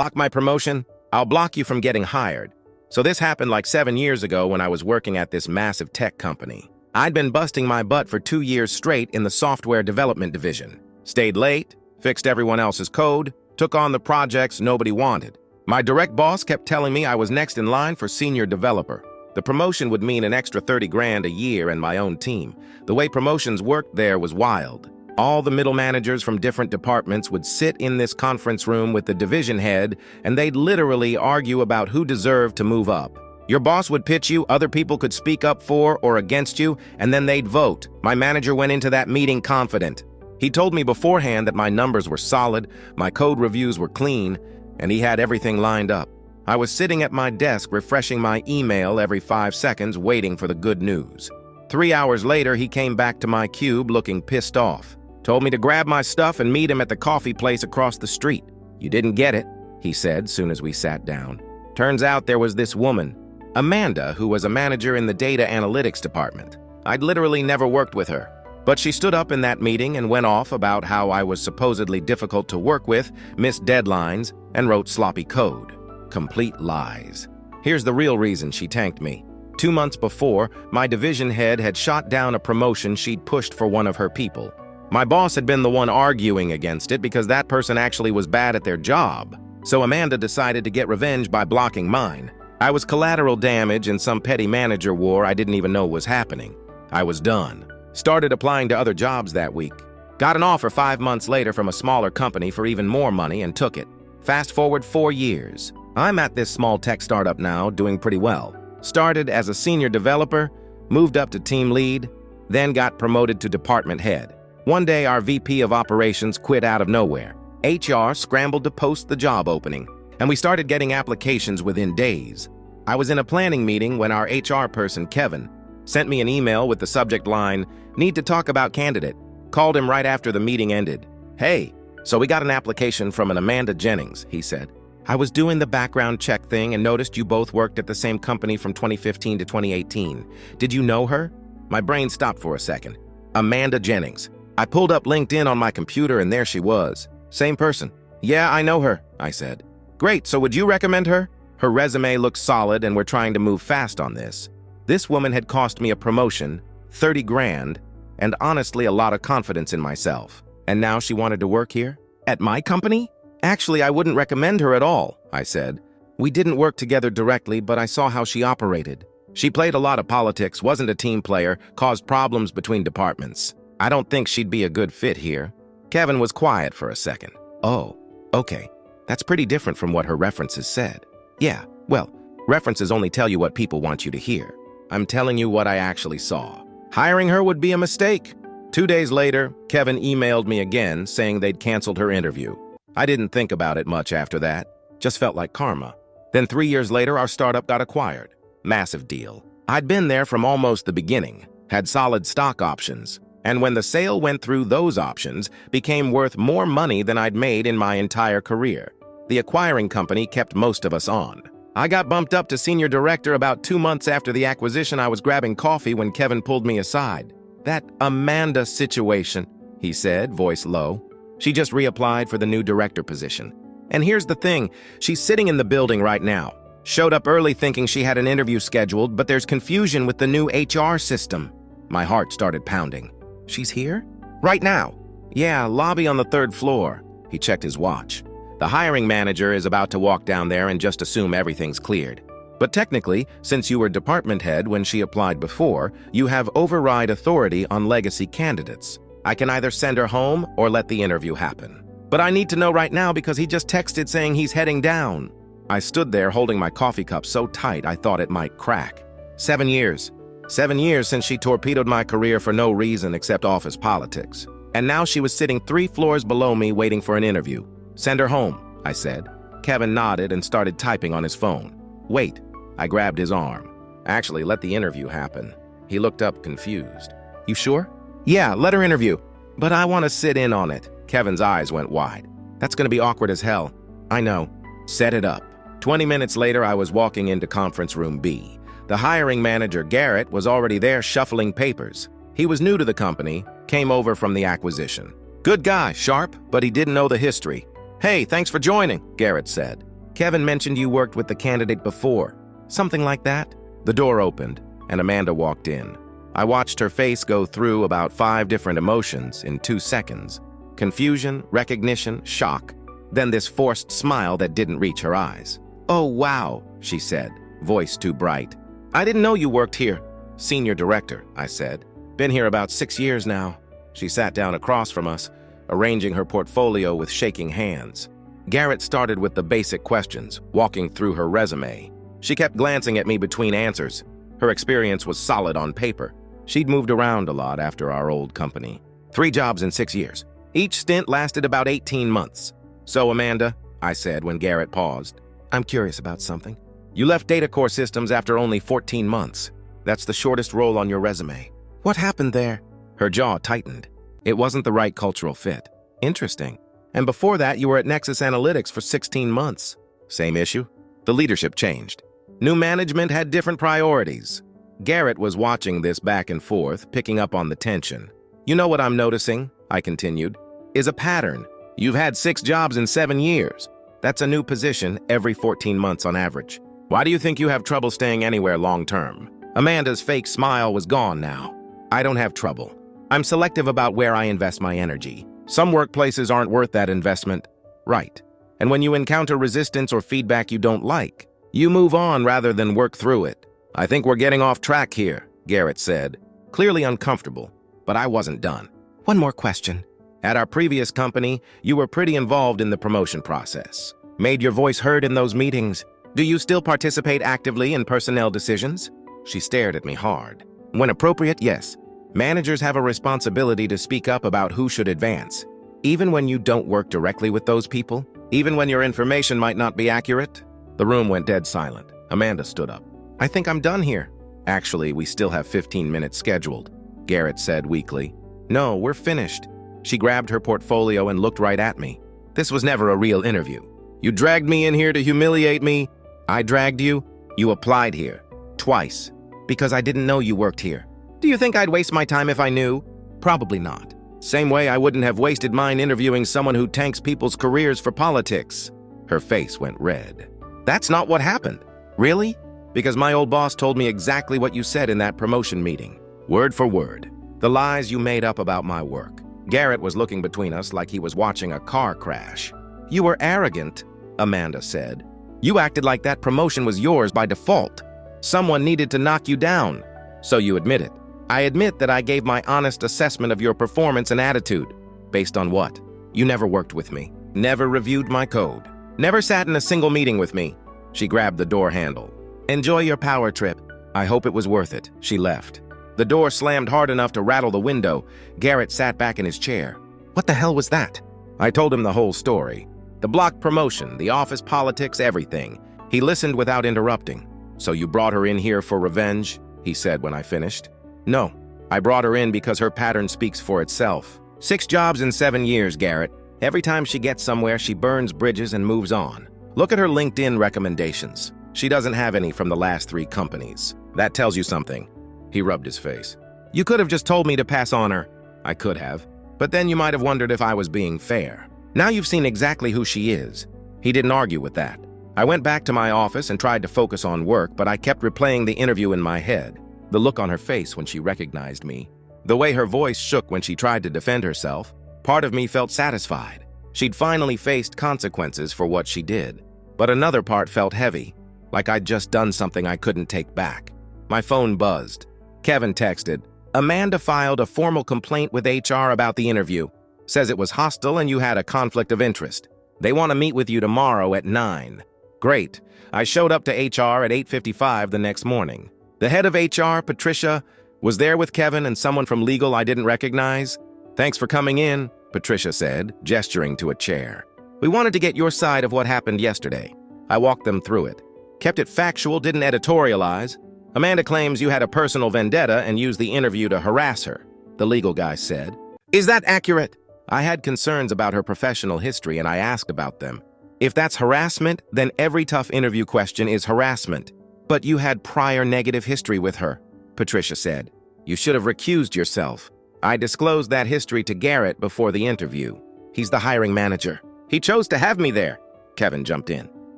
block my promotion, I'll block you from getting hired. So this happened like 7 years ago when I was working at this massive tech company. I'd been busting my butt for 2 years straight in the software development division. Stayed late, fixed everyone else's code, took on the projects nobody wanted. My direct boss kept telling me I was next in line for senior developer. The promotion would mean an extra 30 grand a year and my own team. The way promotions worked there was wild. All the middle managers from different departments would sit in this conference room with the division head, and they'd literally argue about who deserved to move up. Your boss would pitch you, other people could speak up for or against you, and then they'd vote. My manager went into that meeting confident. He told me beforehand that my numbers were solid, my code reviews were clean, and he had everything lined up. I was sitting at my desk refreshing my email every 5 seconds waiting for the good news. 3 hours later, he came back to my cube looking pissed off. Told me to grab my stuff and meet him at the coffee place across the street. You didn't get it, he said soon as we sat down. Turns out there was this woman, Amanda, who was a manager in the data analytics department. I'd literally never worked with her. But she stood up in that meeting and went off about how I was supposedly difficult to work with, missed deadlines, and wrote sloppy code. Complete lies. Here's the real reason she tanked me. 2 months before, my division head had shot down a promotion she'd pushed for one of her people. My boss had been the one arguing against it because that person actually was bad at their job. So Amanda decided to get revenge by blocking mine. I was collateral damage in some petty manager war I didn't even know was happening. I was done. Started applying to other jobs that week. Got an offer 5 months later from a smaller company for even more money and took it. Fast forward 4 years. I'm at this small tech startup now, doing pretty well. Started as a senior developer, moved up to team lead, then got promoted to department head. One day, our VP of operations quit out of nowhere. HR scrambled to post the job opening, and we started getting applications within days. I was in a planning meeting when our HR person, Kevin, sent me an email with the subject line, "Need to talk about candidate." Called him right after the meeting ended. "Hey, so we got an application from an Amanda Jennings," he said. "I was doing the background check thing and noticed you both worked at the same company from 2015 to 2018. Did you know her?" My brain stopped for a second. Amanda Jennings. I pulled up LinkedIn on my computer and there she was. Same person. "Yeah, I know her," I said. "Great, so would you recommend her?" Her resume looks solid and we're trying to move fast on this. This woman had cost me a promotion, 30 grand, and honestly a lot of confidence in myself. And now she wanted to work here? At my company? "Actually, I wouldn't recommend her at all," I said. "We didn't work together directly, but I saw how she operated. She played a lot of politics, wasn't a team player, caused problems between departments. I don't think she'd be a good fit here." Kevin was quiet for a second. "Oh, okay. That's pretty different from what her references said." "Yeah, well, references only tell you what people want you to hear. I'm telling you what I actually saw. Hiring her would be a mistake." 2 days later, Kevin emailed me again saying they'd canceled her interview. I didn't think about it much after that. Just felt like karma. Then 3 years later, our startup got acquired. Massive deal. I'd been there from almost the beginning, had solid stock options, and when the sale went through, those options became worth more money than I'd made in my entire career. The acquiring company kept most of us on. I got bumped up to senior director about 2 months after the acquisition. I was grabbing coffee when Kevin pulled me aside. "That Amanda situation," he said, voice low. "She just reapplied for the new director position. And here's the thing, she's sitting in the building right now. Showed up early thinking she had an interview scheduled, but there's confusion with the new HR system." My heart started pounding. "She's here? Right now?" "Yeah, lobby on the 3rd floor." He checked his watch. "The hiring manager is about to walk down there and just assume everything's cleared. But technically, since you were department head when she applied before, you have override authority on legacy candidates. I can either send her home or let the interview happen. But I need to know right now because he just texted saying he's heading down." I stood there holding my coffee cup so tight I thought it might crack. 7 years. 7 years since she torpedoed my career for no reason except office politics. And now she was sitting 3 floors below me waiting for an interview. "Send her home," I said. Kevin nodded and started typing on his phone. "Wait." I grabbed his arm. "Actually, let the interview happen." He looked up confused. "You sure?" "Yeah, let her interview." "But I want to sit in on it." Kevin's eyes went wide. "That's going to be awkward as hell." "I know." "Set it up." 20 minutes later, I was walking into conference room B. The hiring manager, Garrett, was already there shuffling papers. He was new to the company, came over from the acquisition. Good guy, sharp, but he didn't know the history. "Hey, thanks for joining," Garrett said. Kevin mentioned you worked with the candidate before. Something like that? The door opened, and Amanda walked in. I watched her face go through about 5 different emotions in 2 seconds. Confusion, recognition, shock, then this forced smile that didn't reach her eyes. "Oh, wow," she said, voice too bright. "I didn't know you worked here." "Senior director," I said. "Been here about 6 years now." She sat down across from us, arranging her portfolio with shaking hands. Garrett started with the basic questions, walking through her resume. She kept glancing at me between answers. Her experience was solid on paper. She'd moved around a lot after our old company. 3 jobs in 6 years. Each stint lasted about 18 months. "So, Amanda," I said when Garrett paused, "I'm curious about something. You left DataCore Systems after only 14 months. That's the shortest role on your resume. What happened there?" Her jaw tightened. "It wasn't the right cultural fit." "Interesting. And before that, you were at Nexus Analytics for 16 months. Same issue? The leadership changed. New management had different priorities." Garrett was watching this back and forth, picking up on the tension. "You know what I'm noticing," I continued, "is a pattern. You've had 6 jobs in 7 years. That's a new position every 14 months on average. Why do you think you have trouble staying anywhere long-term?" Amanda's fake smile was gone now. "I don't have trouble. I'm selective about where I invest my energy. Some workplaces aren't worth that investment." "Right. And when you encounter resistance or feedback you don't like, you move on rather than work through it." "I think we're getting off track here," Garrett said, clearly uncomfortable, but I wasn't done. "One more question. At our previous company, you were pretty involved in the promotion process. Made your voice heard in those meetings. Do you still participate actively in personnel decisions?" She stared at me hard. "When appropriate, yes. Managers have a responsibility to speak up about who should advance. Even when you don't work directly with those people? Even when your information might not be accurate?" The room went dead silent. Amanda stood up. "I think I'm done here." "Actually, we still have 15 minutes scheduled," Garrett said weakly. "No, we're finished." She grabbed her portfolio and looked right at me. "This was never a real interview. You dragged me in here to humiliate me." "I dragged you? You applied here. Twice. Because I didn't know you worked here. Do you think I'd waste my time if I knew? Probably not. Same way I wouldn't have wasted mine interviewing someone who tanks people's careers for politics." Her face went red. "That's not what happened." "Really?" "Because my old boss told me exactly what you said in that promotion meeting. Word for word. The lies you made up about my work." Garrett was looking between us like he was watching a car crash. "You were arrogant," Amanda said. "You acted like that promotion was yours by default. Someone needed to knock you down. So you admit it." "I admit that I gave my honest assessment of your performance and attitude." "Based on what?" "You never worked with me. Never reviewed my code. Never sat in a single meeting with me." She grabbed the door handle. "Enjoy your power trip." "I hope it was worth it." She left. The door slammed hard enough to rattle the window. Garrett sat back in his chair. "What the hell was that?" I told him the whole story. The block promotion, the office politics, everything. He listened without interrupting. "So you brought her in here for revenge?" he said when I finished. "No. I brought her in because her pattern speaks for itself. 6 jobs in 7 years, Garrett. Every time she gets somewhere, she burns bridges and moves on. Look at her LinkedIn recommendations. She doesn't have any from the last 3 companies. That tells you something." He rubbed his face. "You could have just told me to pass on her." "I could have. But then you might have wondered if I was being fair. Now you've seen exactly who she is." He didn't argue with that. I went back to my office and tried to focus on work, but I kept replaying the interview in my head. The look on her face when she recognized me. The way her voice shook when she tried to defend herself. Part of me felt satisfied. She'd finally faced consequences for what she did. But another part felt heavy, like I'd just done something I couldn't take back. My phone buzzed. Kevin texted, "Amanda filed a formal complaint with HR about the interview. Says it was hostile and you had a conflict of interest. They want to meet with you tomorrow at 9. Great. I showed up to HR at 8:55 the next morning. The head of HR, Patricia, was there with Kevin and someone from legal I didn't recognize. "Thanks for coming in," Patricia said, gesturing to a chair. "We wanted to get your side of what happened yesterday." I walked them through it. Kept it factual, didn't editorialize. "Amanda claims you had a personal vendetta and used the interview to harass her," the legal guy said. "Is that accurate?" I had concerns about her professional history and I asked about them. "If that's harassment, then every tough interview question is harassment." "But you had prior negative history with her," Patricia said. "You should have recused yourself." I disclosed that history to Garrett before the interview. He's the hiring manager. He chose to have me there. Kevin jumped in.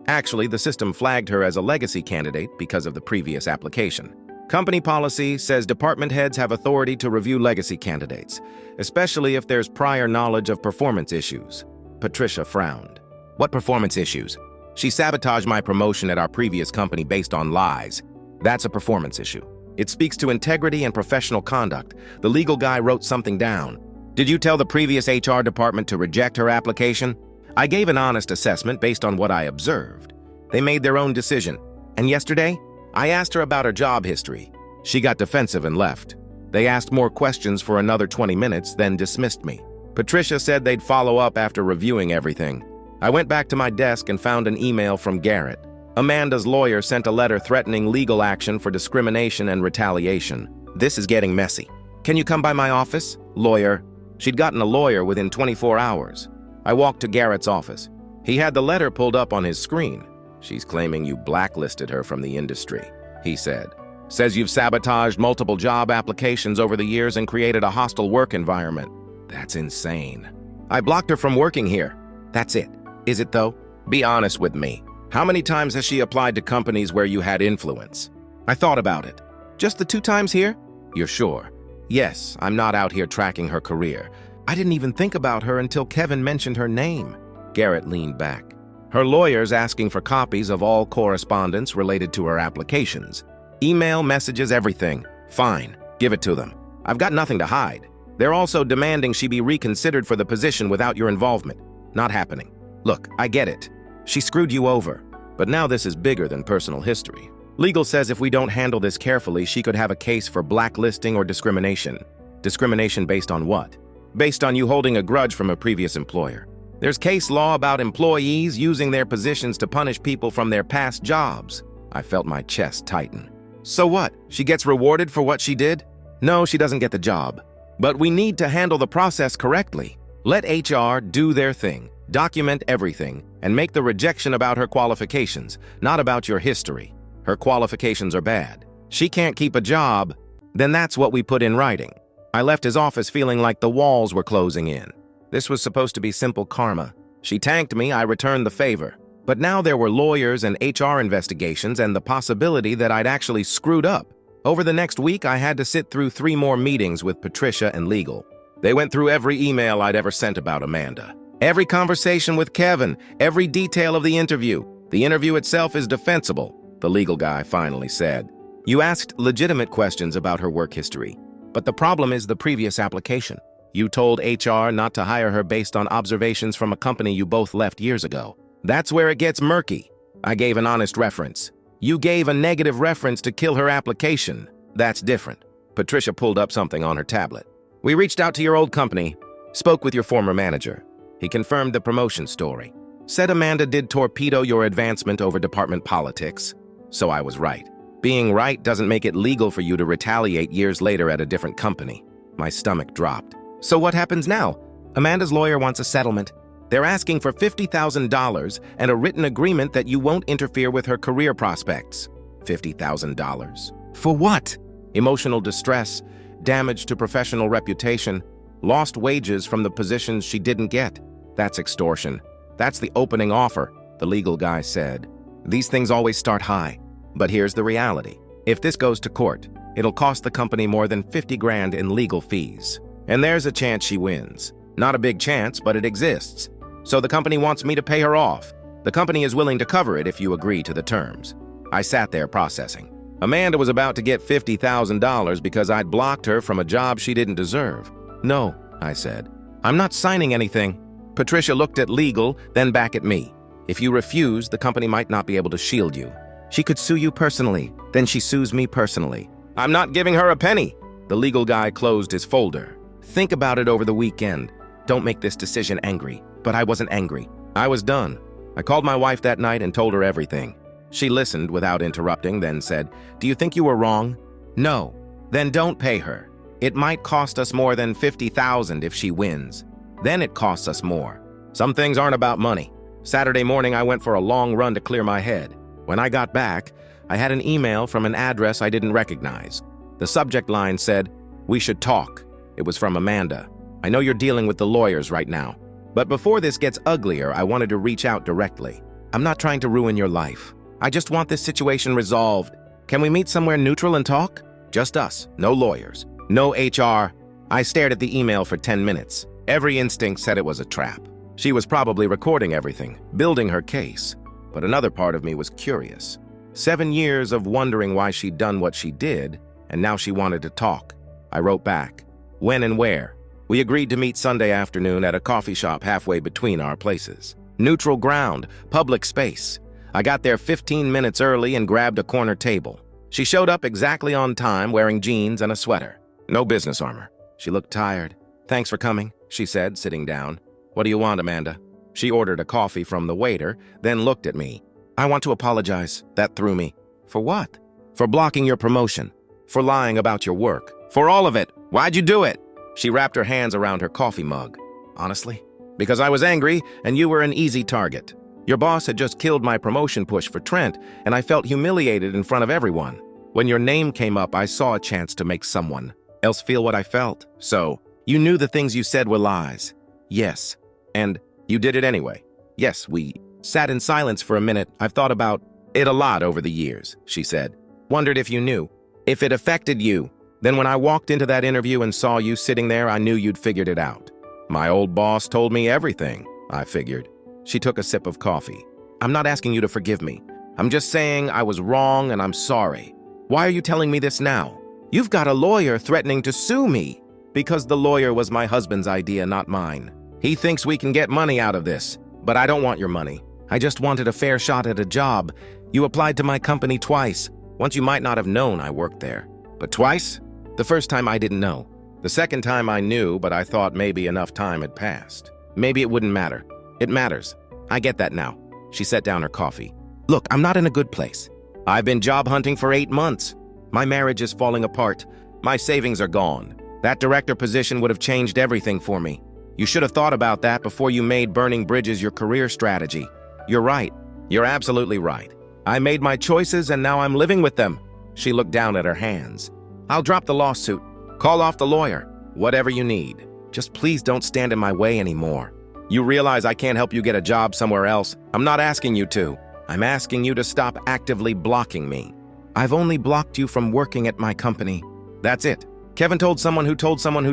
Actually, the system flagged her as a legacy candidate because of the previous application. Company policy says department heads have authority to review legacy candidates, especially if there's prior knowledge of performance issues. Patricia frowned. What performance issues? She sabotaged my promotion at our previous company based on lies. That's a performance issue. It speaks to integrity and professional conduct. The legal guy wrote something down. Did you tell the previous HR department to reject her application? I gave an honest assessment based on what I observed. They made their own decision. And yesterday, I asked her about her job history. She got defensive and left. They asked more questions for another 20 minutes, then dismissed me. Patricia said they'd follow up after reviewing everything. I went back to my desk and found an email from Garrett. Amanda's lawyer sent a letter threatening legal action for discrimination and retaliation. This is getting messy. Can you come by my office? Lawyer. She'd gotten a lawyer within 24 hours. I walked to Garrett's office. He had the letter pulled up on his screen. She's claiming you blacklisted her from the industry, he said. Says you've sabotaged multiple job applications over the years and created a hostile work environment. That's insane. I blocked her from working here. That's it. Is it though? Be honest with me. How many times has she applied to companies where you had influence? I thought about it. Just the 2 times here? You're sure? Yes, I'm not out here tracking her career. I didn't even think about her until Kevin mentioned her name. Garrett leaned back. Her lawyer's asking for copies of all correspondence related to her applications. Email, messages, everything. Fine, give it to them. I've got nothing to hide. They're also demanding she be reconsidered for the position without your involvement. Not happening. Look, I get it. She screwed you over. But now this is bigger than personal history. Legal says if we don't handle this carefully, she could have a case for blacklisting or discrimination. Discrimination based on what? Based on you holding a grudge from a previous employer. There's case law about employees using their positions to punish people from their past jobs. I felt my chest tighten. So what? She gets rewarded for what she did? No, she doesn't get the job. But we need to handle the process correctly. Let HR do their thing, document everything, and make the rejection about her qualifications, not about your history. Her qualifications are bad. She can't keep a job, then that's what we put in writing. I left his office feeling like the walls were closing in. This was supposed to be simple karma. She tanked me, I returned the favor. But now there were lawyers and HR investigations and the possibility that I'd actually screwed up. Over the next week, I had to sit through 3 more meetings with Patricia and legal. They went through every email I'd ever sent about Amanda. Every conversation with Kevin, every detail of the interview. The interview itself is defensible, the legal guy finally said. You asked legitimate questions about her work history. But the problem is the previous application. You told HR not to hire her based on observations from a company you both left years ago. That's where it gets murky. I gave an honest reference. You gave a negative reference to kill her application. That's different. Patricia pulled up something on her tablet. We reached out to your old company, spoke with your former manager. He confirmed the promotion story. Said Amanda did torpedo your advancement over department politics. So I was right. Being right doesn't make it legal for you to retaliate years later at a different company. My stomach dropped. So what happens now? Amanda's lawyer wants a settlement. They're asking for $50,000 and a written agreement that you won't interfere with her career prospects. $50,000? For what? Emotional distress, damage to professional reputation, lost wages from the positions she didn't get. That's extortion. That's the opening offer, the legal guy said. These things always start high. But here's the reality. If this goes to court, it'll cost the company more than 50 grand in legal fees. And there's a chance she wins. Not a big chance, but it exists. So the company wants me to pay her off. The company is willing to cover it if you agree to the terms. I sat there processing. Amanda was about to get $50,000 because I'd blocked her from a job she didn't deserve. No, I said. I'm not signing anything. Patricia looked at legal, then back at me. If you refuse, the company might not be able to shield you. She could sue you personally, then she sues me personally. I'm not giving her a penny. The legal guy closed his folder. Think about it over the weekend. Don't make this decision angry. But I wasn't angry. I was done. I called my wife that night and told her everything. She listened without interrupting, then said, "Do you think you were wrong?" "No." "Then don't pay her. It might cost us more than $50,000 if she wins. Then it costs us more. Some things aren't about money." Saturday morning, I went for a long run to clear my head. When I got back, I had an email from an address I didn't recognize. The subject line said, "We should talk." It was from Amanda. "I know you're dealing with the lawyers right now. But before this gets uglier, I wanted to reach out directly. I'm not trying to ruin your life. I just want this situation resolved. Can we meet somewhere neutral and talk? Just us, no lawyers, no HR. I stared at the email for 10 minutes. Every instinct said it was a trap. She was probably recording everything, building her case. But another part of me was curious. 7 years of wondering why she'd done what she did, and now she wanted to talk. I wrote back. When and where? We agreed to meet Sunday afternoon at a coffee shop halfway between our places. Neutral ground, public space. I got there 15 minutes early and grabbed a corner table. She showed up exactly on time, wearing jeans and a sweater. No business armor. She looked tired. Thanks for coming, she said, sitting down. What do you want, Amanda? She ordered a coffee from the waiter, then looked at me. I want to apologize. That threw me. For what? For blocking your promotion. For lying about your work. For all of it. Why'd you do it? She wrapped her hands around her coffee mug. Honestly? Because I was angry and you were an easy target. Your boss had just killed my promotion push for Trent, and I felt humiliated in front of everyone. When your name came up, I saw a chance to make someone else feel what I felt. So, you knew the things you said were lies. Yes. And you did it anyway. Yes, we sat in silence for a minute. I've thought about it a lot over the years, she said. Wondered if you knew. If it affected you. Then when I walked into that interview and saw you sitting there, I knew you'd figured it out. My old boss told me everything, I figured. She took a sip of coffee. I'm not asking you to forgive me. I'm just saying I was wrong and I'm sorry. Why are you telling me this now? You've got a lawyer threatening to sue me. Because the lawyer was my husband's idea, not mine. He thinks we can get money out of this, but I don't want your money. I just wanted a fair shot at a job. You applied to my company twice. Once you might not have known I worked there. But twice? The first time I didn't know. The second time I knew, but I thought maybe enough time had passed. Maybe it wouldn't matter. It matters. I get that now. She set down her coffee. Look, I'm not in a good place. I've been job hunting for 8 months. My marriage is falling apart. My savings are gone. That director position would have changed everything for me. You should have thought about that before you made burning bridges your career strategy. You're right. You're absolutely right. I made my choices and now I'm living with them. She looked down at her hands. I'll drop the lawsuit. Call off the lawyer. Whatever you need. Just please don't stand in my way anymore. You realize I can't help you get a job somewhere else. I'm not asking you to. I'm asking you to stop actively blocking me. I've only blocked you from working at my company. That's it. Kevin told someone who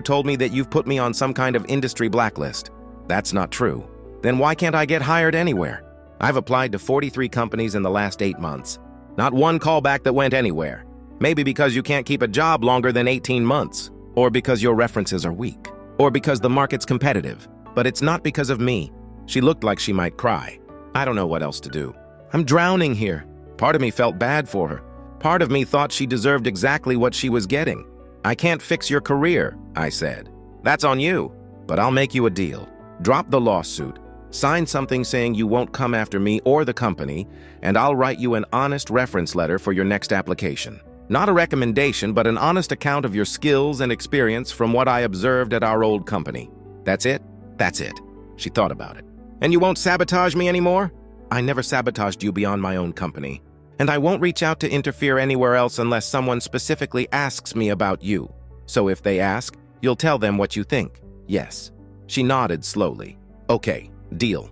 told me that you've put me on some kind of industry blacklist. That's not true. Then why can't I get hired anywhere? I've applied to 43 companies in the last 8 months. Not one callback that went anywhere. Maybe because you can't keep a job longer than 18 months. Or because your references are weak. Or because the market's competitive. But it's not because of me. She looked like she might cry. I don't know what else to do. I'm drowning here. Part of me felt bad for her. Part of me thought she deserved exactly what she was getting. I can't fix your career, I said. That's on you. But I'll make you a deal. Drop the lawsuit. Sign something saying you won't come after me or the company, and I'll write you an honest reference letter for your next application. Not a recommendation, but an honest account of your skills and experience from what I observed at our old company. That's it? That's it. She thought about it. And you won't sabotage me anymore? I never sabotaged you beyond my own company. And I won't reach out to interfere anywhere else unless someone specifically asks me about you. So if they ask, you'll tell them what you think. Yes. She nodded slowly. Okay, deal.